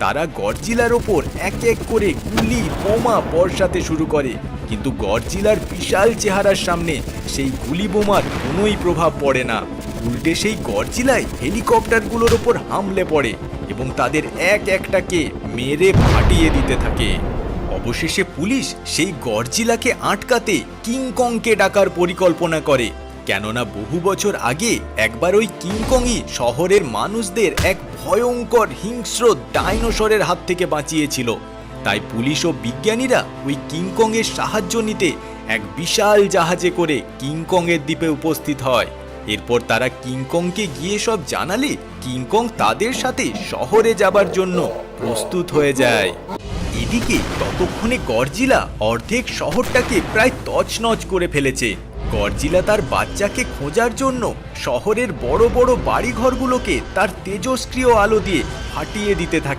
তারা গডজিলার ওপর এক এক করে গুলি বোমা বর্ষাতে শুরু করে, কিন্তু গডজিলার বিশাল চেহারার সামনে সেই গুলি বোমার কোনোই প্রভাব পড়ে না। উল্টে সেই গডজিলাই হেলিকপ্টারগুলোর ওপর হামলে পড়ে এবং তাদের এক একটাকে মেরে ফাটিয়ে দিতে থাকে। অবশেষে পুলিশ সেই গডজিলাকে আটকাতে কিংকংকে ডাকার পরিকল্পনা করে, কেননা বহু বছর আগে একবার ওই কিংকংই শহরের মানুষদের এক ভয়ঙ্কর হিংস্র ডাইনোসরের হাত থেকে বাঁচিয়েছিল। তাই পুলিশ ও বিজ্ঞানীরা ওই কিংকংয়ের সাহায্য নিতে এক বিশাল জাহাজে করে কিংকংয়ের দ্বীপে উপস্থিত হয়। এরপর তারা কিংকংকে গিয়ে সব জানালে কিংকং তাদের সাথে শহরে যাবার জন্য প্রস্তুত হয়ে যায়। এদিকে ততক্ষণে গডজিলা অর্ধেক শহরটাকে প্রায় তছনছ করে ফেলেছে। গডজিলা তার বাচ্চাকে খোঁজার জন্য শহরের বড় বড় বাড়িঘরগুলোকে তার তেজস্ক্রিয় আলো দিয়ে ফাটিয়ে দিতে থাকে।